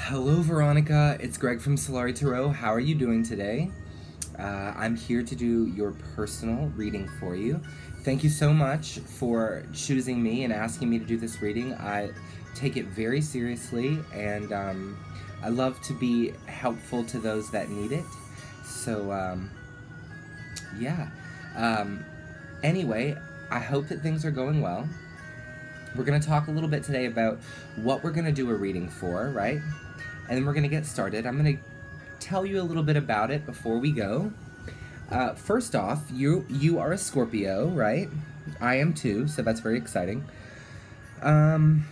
Hello, Veronica. It's Greg from Solari Tarot. How are you doing today? I'm here to do your personal reading for you. Thank you so much for choosing me and asking me to do this reading. I take it very seriously, and I love to be helpful to those that need it. So, yeah. Anyway, I hope that things are going well. We're going to talk a little bit today about what we're going to do a reading for, right? And then we're going to get started. I'm going to tell you a little bit about it before we go. First off, you are a Scorpio, right? I am too, so that's very exciting. And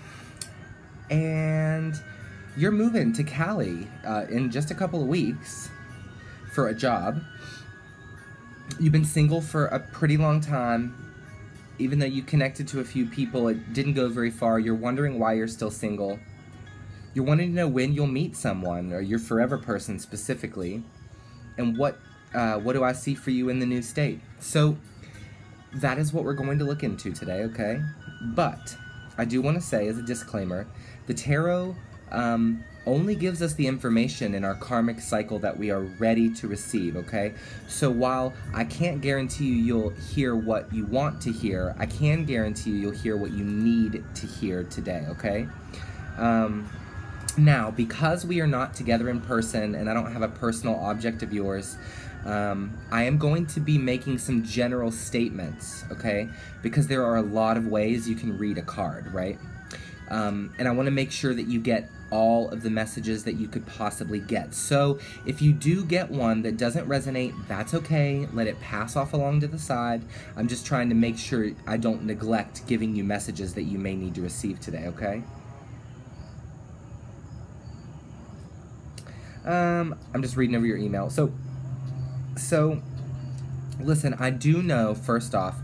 you're moving to Cali in just a couple of weeks for a job. You've been single for a pretty long time. Even though you connected to a few people, it didn't go very far. You're wondering why you're still single. You're wanting to know when you'll meet someone, or your forever person specifically, and what do I see for you in the new state. So that is what we're going to look into today, okay? But I do want to say, as a disclaimer, the tarot only gives us the information in our karmic cycle that we are ready to receive, okay? So while I can't guarantee you'll hear what you want to hear, I can guarantee you'll hear what you need to hear today, okay? Now, because we are not together in person and I don't have a personal object of yours, I am going to be making some general statements, okay? Because there are a lot of ways you can read a card, right? And I want to make sure that you get all of the messages that you could possibly get. So if you do get one that doesn't resonate, that's okay. Let it pass off along to the side. I'm just trying to make sure I don't neglect giving you messages that you may need to receive today, okay? I'm just reading over your email. So listen, I do know, first off,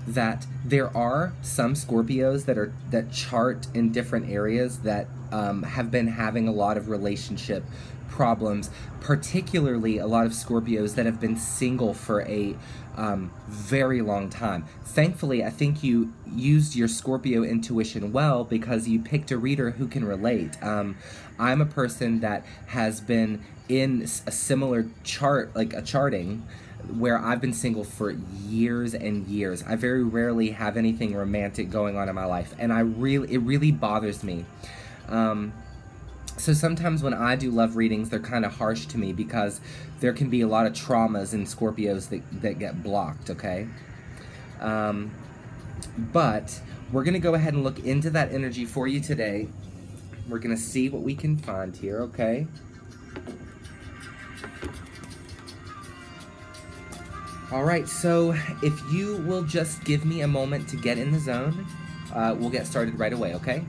that there are some Scorpios that chart in different areas that have been having a lot of relationship problems, particularly a lot of Scorpios that have been single for a very long time. Thankfully, I think you used your Scorpio intuition well, because you picked a reader who can relate. I'm a person that has been in a similar chart, like a charting, where I've been single for years and years. I very rarely have anything romantic going on in my life, and it really bothers me. So sometimes when I do love readings, they're kind of harsh to me, because there can be a lot of traumas in Scorpios that get blocked, okay? But we're going to go ahead and look into that energy for you today. We're going to see what we can find here, okay? Alright, so if you will just give me a moment to get in the zone, we'll get started right away, okay?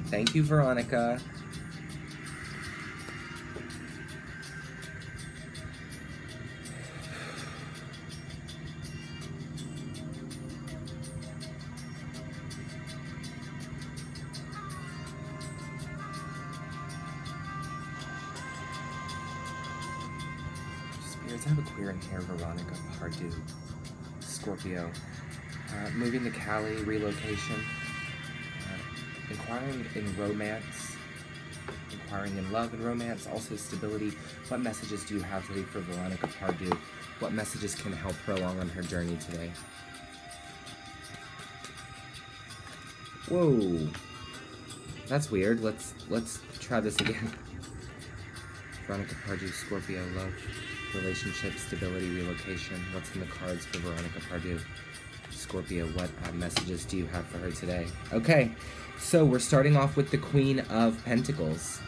Thank you, Veronica. Spirits, I have a queer in hair, Veronica Personal, Scorpio. Moving to Cali, relocation. Inquiring in romance, inquiring in love and romance, also stability. What messages do you have today for Veronica Personal? What messages can help her along on her journey today? Whoa, that's weird. Let's try this again. Veronica Personal, Scorpio, love, relationship, stability, relocation. What's in the cards for Veronica Personal? Scorpio, what messages do you have for her today? Okay, so we're starting off with the Queen of Pentacles.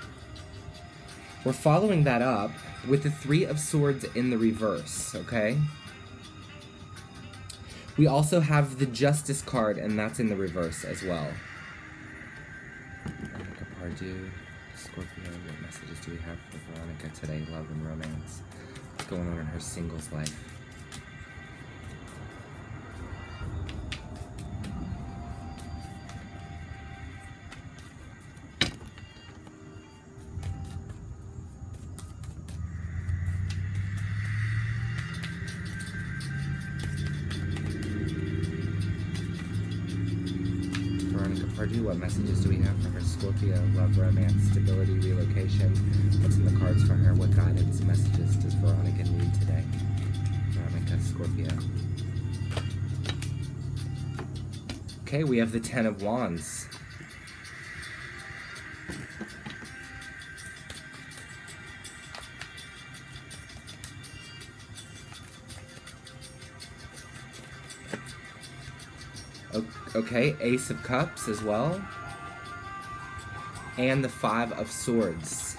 We're following that up with the Three of Swords in the reverse, okay? We also have the Justice card, and that's in the reverse as well. Veronica Personal, Scorpio, what messages do we have for Veronica today? Love and romance. What's going on in her singles life? Baby, what messages do we have for her? Scorpio, love, romance, stability, relocation. What's in the cards for her? What guidance messages does Veronica need today? Veronica, Scorpio. Okay, we have the Ten of Wands. Okay, Ace of Cups as well. And the Five of Swords.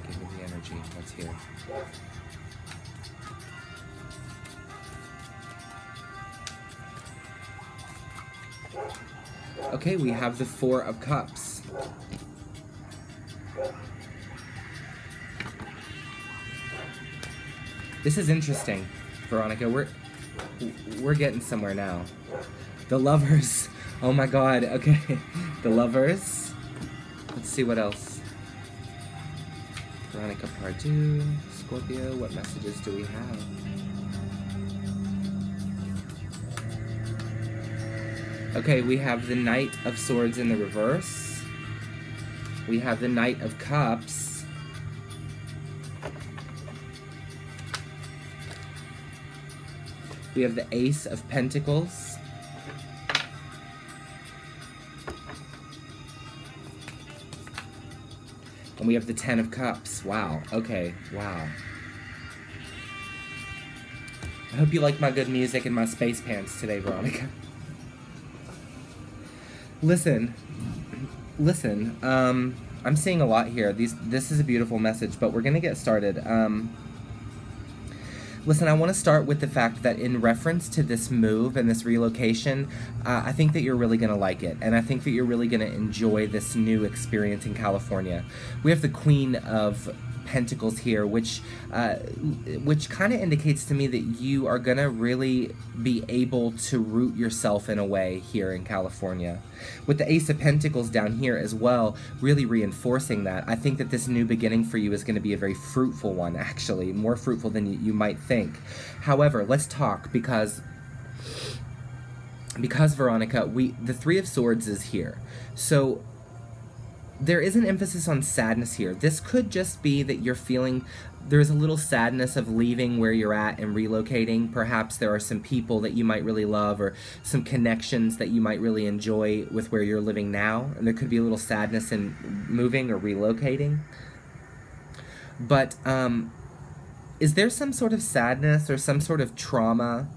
Give me the energy. What's here? Okay, we have the Four of Cups. This is interesting, Veronica. We're getting somewhere now. The Lovers. Oh my God. Okay. The Lovers. Let's see what else. Veronica Pardue, Scorpio. What messages do we have? Okay, we have the Knight of Swords in the reverse. We have the Knight of Cups. We have the Ace of Pentacles. And we have the Ten of Cups. Wow, okay, wow. I hope you like my good music and my space pants today, Veronica. Listen, I'm seeing a lot here. This is a beautiful message, but we're going to get started. Listen, I want to start with the fact that in reference to this move and this relocation, I think that you're really going to like it, and I think that you're really going to enjoy this new experience in California. We have the Queen of Pentacles here, which kind of indicates to me that you are gonna really be able to root yourself in a way here in California. With the Ace of Pentacles down here as well, really reinforcing that. I think that this new beginning for you is going to be a very fruitful one, actually, more fruitful than you might think. However, let's talk because Veronica, the Three of Swords is here. So there is an emphasis on sadness here. This could just be that you're feeling there's a little sadness of leaving where you're at and relocating. Perhaps there are some people that you might really love or some connections that you might really enjoy with where you're living now. And there could be a little sadness in moving or relocating. But is there some sort of sadness or some sort of trauma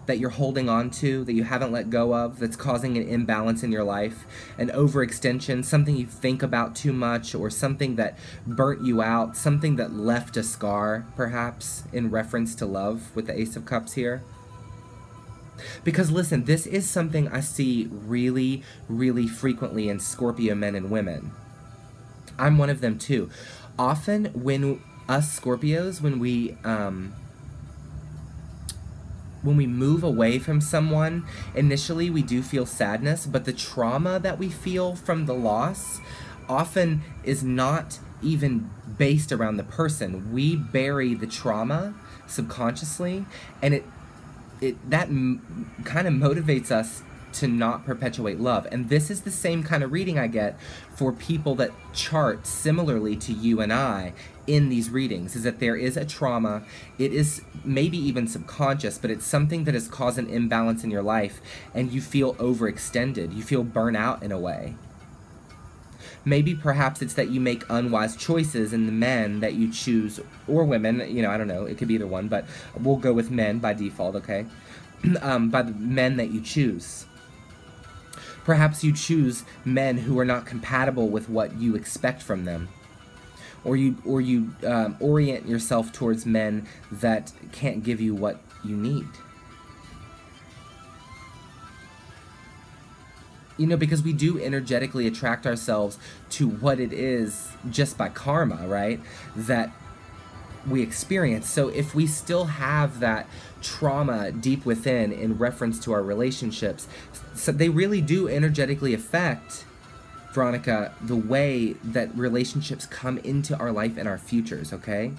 that you're holding on to, that you haven't let go of, that's causing an imbalance in your life, an overextension, something you think about too much, or something that burnt you out, something that left a scar, perhaps, in reference to love with the Ace of Cups here? Because listen, this is something I see really, really frequently in Scorpio men and women. I'm one of them too. Often when us Scorpios, when we move away from someone, initially we do feel sadness, but the trauma that we feel from the loss often is not even based around the person. We bury the trauma subconsciously, and that kind of motivates us to not perpetuate love. And this is the same kind of reading I get for people that chart similarly to you and I in these readings, is that there is a trauma. It is maybe even subconscious, but it's something that has caused an imbalance in your life, and you feel overextended. You feel burnt out in a way. Maybe perhaps it's that you make unwise choices in the men that you choose, or women, you know, I don't know, it could be either one, but we'll go with men by default, okay? By the men that you choose. Perhaps you choose men who are not compatible with what you expect from them. Or you orient yourself towards men that can't give you what you need. You know, because we do energetically attract ourselves to what it is just by karma, right? That we experience. So if we still have that trauma deep within in reference to our relationships, so they really do energetically affect Veronica, the way that relationships come into our life and our futures, okay?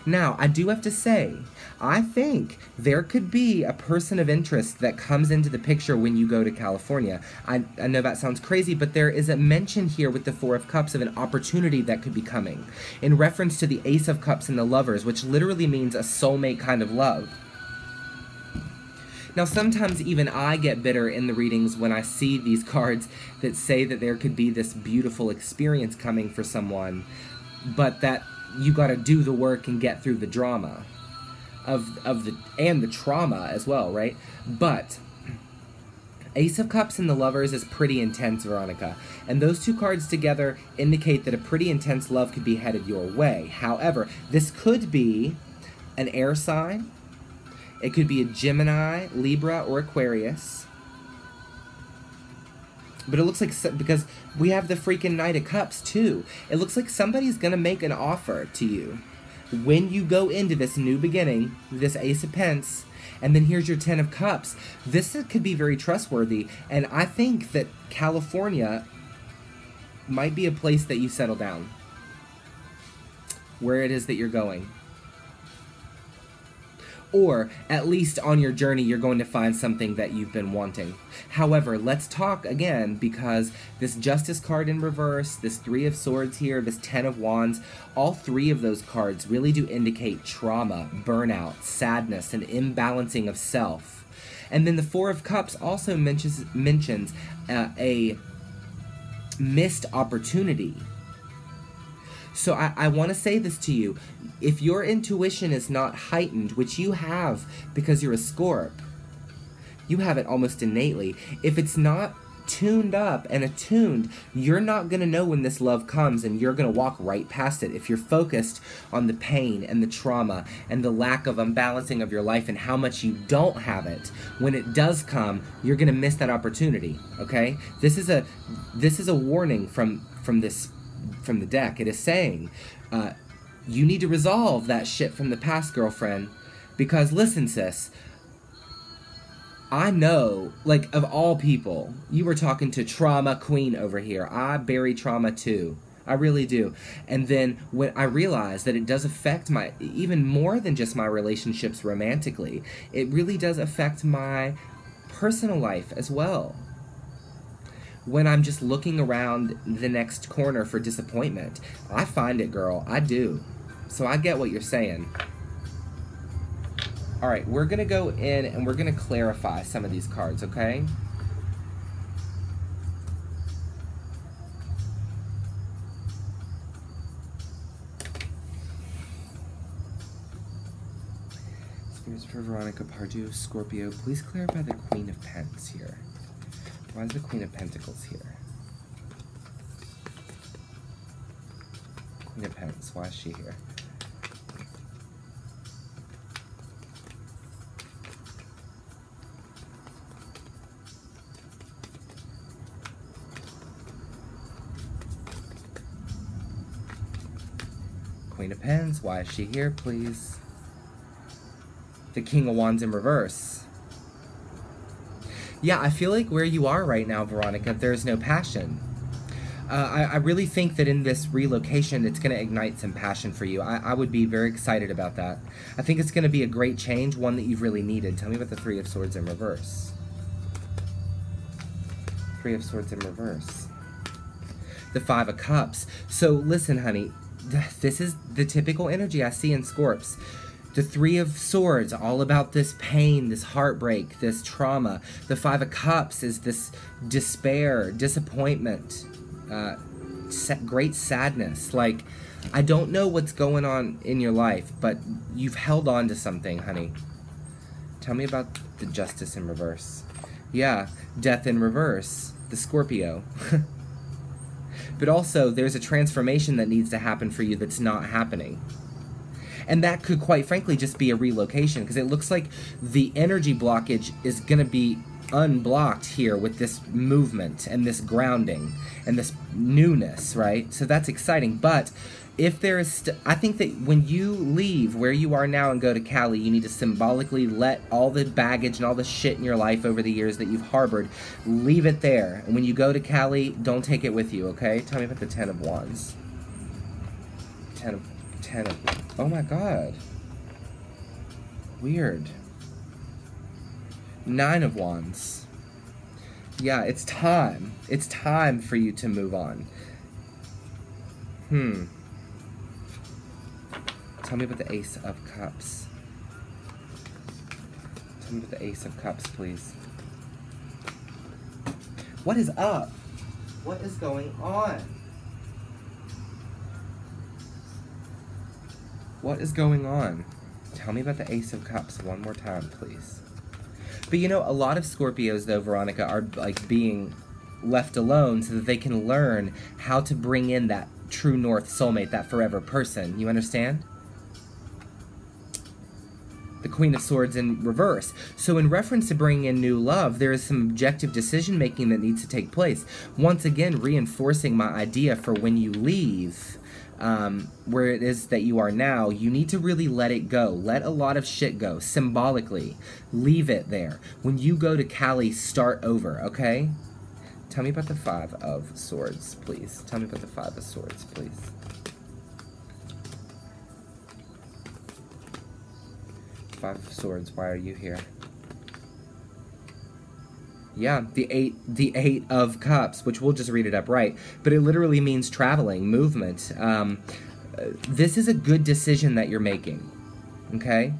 Now, I do have to say, I think there could be a person of interest that comes into the picture when you go to California. I know that sounds crazy, but there is a mention here with the Four of Cups of an opportunity that could be coming, in reference to the Ace of Cups and the Lovers, which literally means a soulmate kind of love. Now, sometimes even I get bitter in the readings when I see these cards that say that there could be this beautiful experience coming for someone, but that you got to do the work and get through the drama and the trauma as well, right? But Ace of Cups and the Lovers is pretty intense, Veronica, and those two cards together indicate that a pretty intense love could be headed your way. However, this could be an air sign. It could be a Gemini, Libra, or Aquarius. But it looks like, because we have the freaking Knight of Cups too, it looks like somebody's going to make an offer to you when you go into this new beginning, this Ace of Pence, and then here's your Ten of Cups. This could be very trustworthy, and I think that California might be a place that you settle down, where it is that you're going. Or, at least on your journey, you're going to find something that you've been wanting. However, let's talk again, because this Justice card in reverse, this Three of Swords here, this Ten of Wands, all three of those cards really do indicate trauma, burnout, sadness, and imbalancing of self. And then the Four of Cups also mentions a missed opportunity. So I want to say this to you. If your intuition is not heightened, which you have because you're a Scorp, you have it almost innately. If it's not tuned up and attuned, you're not going to know when this love comes, and you're going to walk right past it. If you're focused on the pain and the trauma and the lack of unbalancing of your life and how much you don't have it, when it does come, you're going to miss that opportunity, okay? This is a warning from the deck. It is saying, you need to resolve that shit from the past, girlfriend, because listen, sis, I know, like, of all people, you were talking to trauma queen over here. I bury trauma too. I really do. And then when I realized that it does affect my, even more than just my relationships romantically, it really does affect my personal life as well. When I'm just looking around the next corner for disappointment, I find it, girl. I do. So I get what you're saying. All right, we're going to go in and we're going to clarify some of these cards, okay? Spirits for Veronica Pardue, Scorpio. Please clarify the Queen of Pentacles here. Why is the Queen of Pentacles here? Queen of Pentacles, why is she here? Queen of Pentacles, why is she here, please? The King of Wands in reverse. Yeah, I feel like where you are right now, Veronica, there's no passion. I really think that in this relocation, it's going to ignite some passion for you. I would be very excited about that. I think it's going to be a great change, one that you've really needed. Tell me about the Three of Swords in reverse. Three of Swords in reverse. The Five of Cups. So listen, honey, this is the typical energy I see in Scorps. The Three of Swords, all about this pain, this heartbreak, this trauma. The Five of Cups is this despair, disappointment, great sadness. Like, I don't know what's going on in your life, but you've held on to something, honey. Tell me about the Justice in reverse. Yeah, Death in reverse, the Scorpio. But also, there's a transformation that needs to happen for you that's not happening. And that could, quite frankly, just be a relocation, because it looks like the energy blockage is going to be unblocked here with this movement and this grounding and this newness, right? So that's exciting. But if there is, I think that when you leave where you are now and go to Cali, you need to symbolically let all the baggage and all the shit in your life over the years that you've harbored, leave it there. And when you go to Cali, don't take it with you, okay? Tell me about the 10 of Wands. 10 of, oh my God. Weird. 9 of Wands. Yeah, it's time. It's time for you to move on. Tell me about the Ace of Cups. Tell me about the Ace of Cups, please. What is up? What is going on? What is going on? Tell me about the Ace of Cups one more time, please. But you know, a lot of Scorpios, though, Veronica, are like being left alone so that they can learn how to bring in that true north soulmate, that forever person. You understand? The Queen of Swords in reverse. So in reference to bringing in new love, there is some objective decision-making that needs to take place. Once again, reinforcing my idea for when you leave, where it is that you are now, you need to really let it go. Let a lot of shit go, symbolically. Leave it there. When you go to Cali, start over, okay? Tell me about the 5 of Swords, please. Tell me about the 5 of Swords, please. Five of Swords, why are you here? Yeah, the eight of Cups, which we'll just read it upright, but it literally means traveling, movement. This is a good decision that you're making, okay?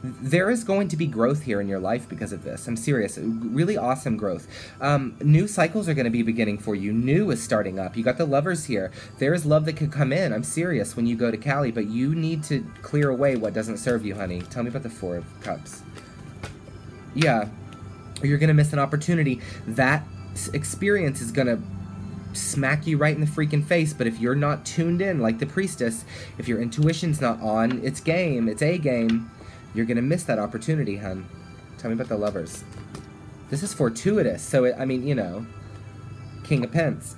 There is going to be growth here in your life because of this. I'm serious. Really awesome growth. New cycles are going to be beginning for you. New is starting up. You got the Lovers here. There is love that could come in. I'm serious when you go to Cali, but you need to clear away what doesn't serve you, honey. Tell me about the 4 of Cups. Yeah. You're going to miss an opportunity. That experience is going to smack you right in the freaking face, but if you're not tuned in like the Priestess, if your intuition's not on its game, its A game, you're going to miss that opportunity, hun. Tell me about the Lovers. This is fortuitous, so I mean, you know, King of Pence.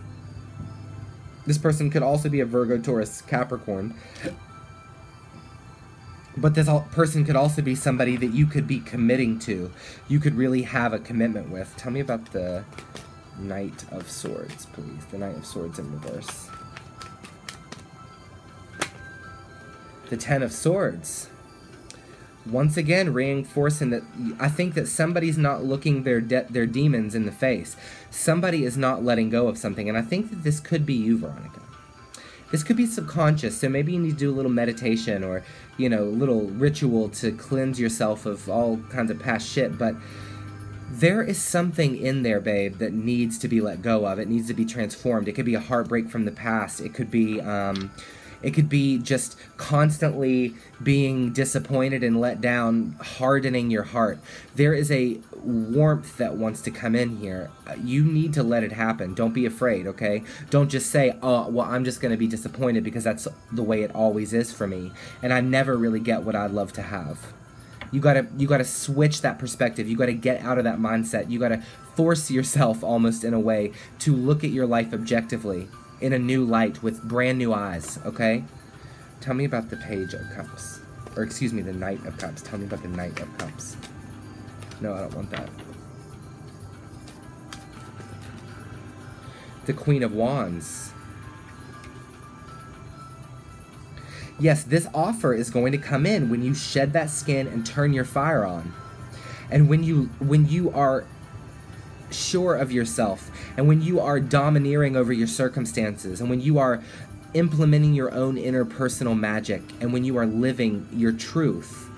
This person could also be a Virgo, Taurus, Capricorn. But this person could also be somebody that you could be committing to. You could really have a commitment with. Tell me about the Knight of Swords, please. The Knight of Swords in reverse. The 10 of Swords. Once again, reinforcing that I think that somebody's not looking their demons in the face. Somebody is not letting go of something, and I think that this could be you, Veronica. This could be subconscious, so maybe you need to do a little meditation or, you know, a little ritual to cleanse yourself of all kinds of past shit, but there is something in there, babe, that needs to be let go of. It needs to be transformed. It could be a heartbreak from the past. It could be just constantly being disappointed and let down, hardening your heart. There is a warmth that wants to come in here. You need to let it happen. Don't be afraid, okay? Don't just say, oh, well, I'm just going to be disappointed because that's the way it always is for me, and I never really get what I'd love to have. You gotta switch that perspective. You gotta get out of that mindset. You gotta force yourself, almost in a way, to look at your life objectively, in a new light, with brand new eyes, okay? Tell me about the Page of Cups. Or excuse me, the Knight of Cups. Tell me about the Knight of Cups. No, I don't want that. The Queen of Wands. Yes, this offer is going to come in when you shed that skin and turn your fire on. And when you are sure of yourself, and when you are domineering over your circumstances, and when you are implementing your own interpersonal magic, and when you are living your truth,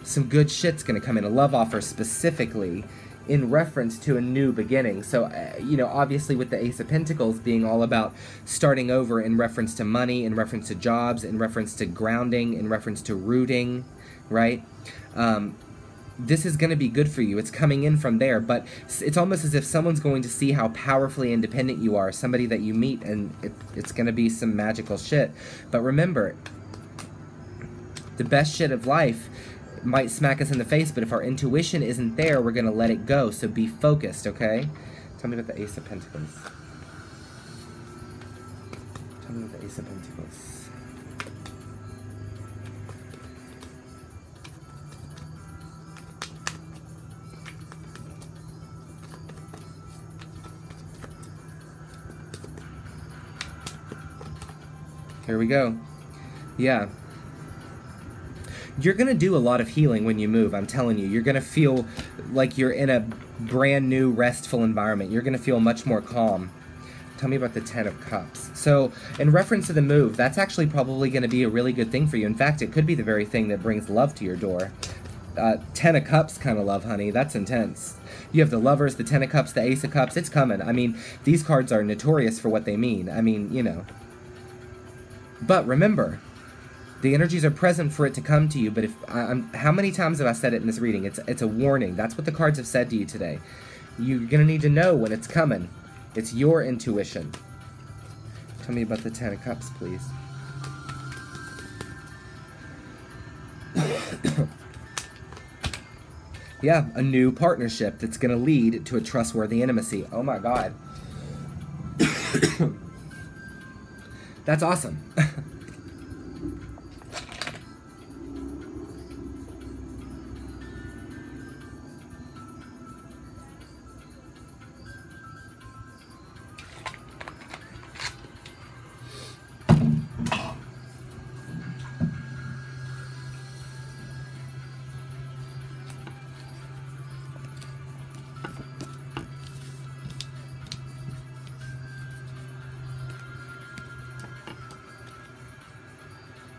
some good shit's gonna come in. A love offer specifically in reference to a new beginning. So, you know, obviously with the Ace of Pentacles being all about starting over in reference to money, in reference to jobs, in reference to grounding, in reference to rooting, right? This is going to be good for you. It's coming in from there, but it's almost as if someone's going to see how powerfully independent you are, somebody that you meet, and it's going to be some magical shit. But remember, The best shit of life might smack us in the face, but if our intuition isn't there, we're going to let it go. So be focused, okay? Tell me about the Ace of Pentacles. Tell me about the Ace of Pentacles. Here we go. Yeah. You're going to do a lot of healing when you move, I'm telling you. You're going to feel like you're in a brand new, restful environment. You're going to feel much more calm. Tell me about the Ten of Cups. So, in reference to the move, that's actually probably going to be a really good thing for you. In fact, it could be the very thing that brings love to your door. Ten of Cups kind of love, honey. That's intense. You have the Lovers, the Ten of Cups, the Ace of Cups. It's coming. I mean, these cards are notorious for what they mean. I mean, you know. But remember, the energies are present for it to come to you, but if how many times have I said it in this reading? It's a warning. That's what the cards have said to you today. You're going to need to know when it's coming. It's your intuition. Tell me about the Ten of Cups, please. Yeah, a new partnership that's going to lead to a trustworthy intimacy. Oh my God. That's awesome.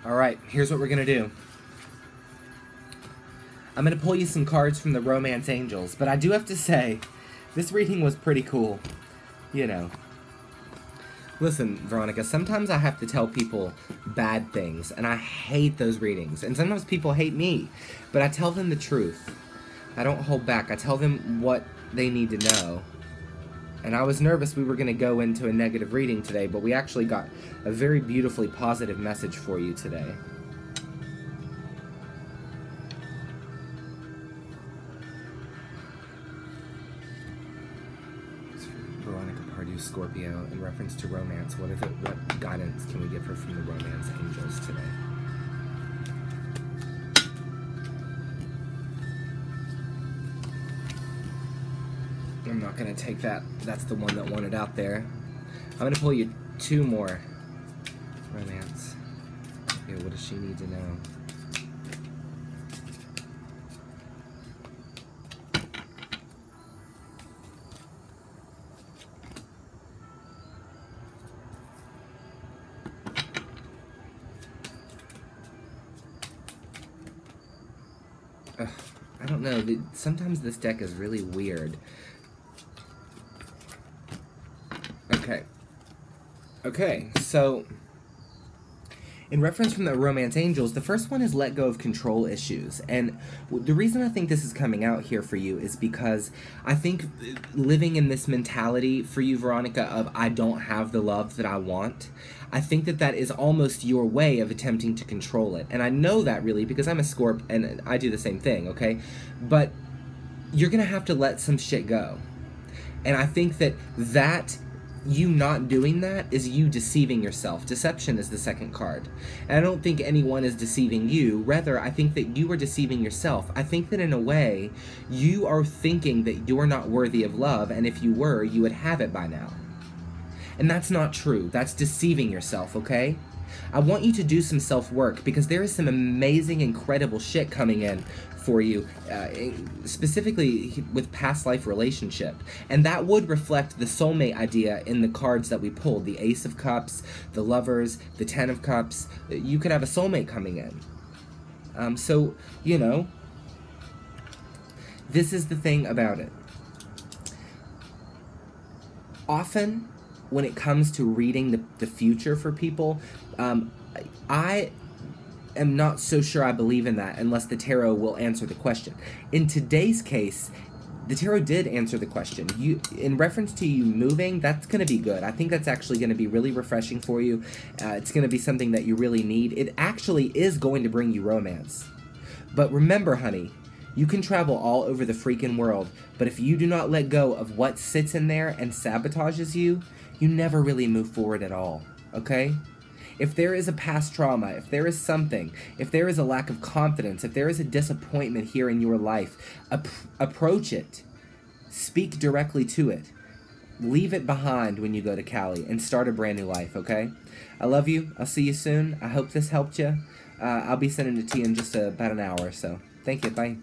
Alright, here's what we're going to do. I'm going to pull you some cards from the Romance Angels, but I do have to say, this reading was pretty cool. You know. Listen, Veronica, sometimes I have to tell people bad things, and I hate those readings. And sometimes people hate me, but I tell them the truth. I don't hold back. I tell them what they need to know. And I was nervous we were going to go into a negative reading today, but we actually got a very beautifully positive message for you today. Veronica Personal, Scorpio, in reference to romance, what guidance can we give her from the Romance Angels today? I'm not going to take that. That's the one that wanted out there. I'm going to pull you two more. Romance. Yeah, what does she need to know? I don't know. Sometimes this deck is really weird. Okay, so in reference from the Romance Angels, the first one is let go of control issues. And the reason I think this is coming out here for you is because I think living in this mentality for you, Veronica, of I don't have the love that I want, I think that is almost your way of attempting to control it. And I know that really because I'm a Scorp and I do the same thing, okay? But you're going to have to let some shit go. And I think that you not doing that is you deceiving yourself. Deception is the second card. And I don't think anyone is deceiving you. Rather, I think that you are deceiving yourself. I think that in a way, you are thinking that you're not worthy of love, and if you were, you would have it by now. And that's not true. That's deceiving yourself, okay? I want you to do some self-work because there is some amazing, incredible shit coming in for you, specifically with past life relationship. And that would reflect the soulmate idea in the cards that we pulled. The Ace of Cups, the Lovers, the Ten of Cups. You could have a soulmate coming in. So, you know, this is the thing about it. Often, when it comes to reading the future for people, I am not so sure I believe in that unless the tarot will answer the question. In today's case, the tarot did answer the question. In reference to you moving, that's going to be good. I think that's actually going to be really refreshing for you. It's going to be something that you really need. It actually is going to bring you romance. But remember, honey, you can travel all over the freaking world, but if you do not let go of what sits in there and sabotages you, you never really move forward at all, okay? If there is a past trauma, if there is something, if there is a lack of confidence, if there is a disappointment here in your life, approach it. Speak directly to it. Leave it behind when you go to Cali and start a brand new life, okay? I love you. I'll see you soon. I hope this helped you. I'll be sending it to you in just about an hour or so. Thank you. Bye.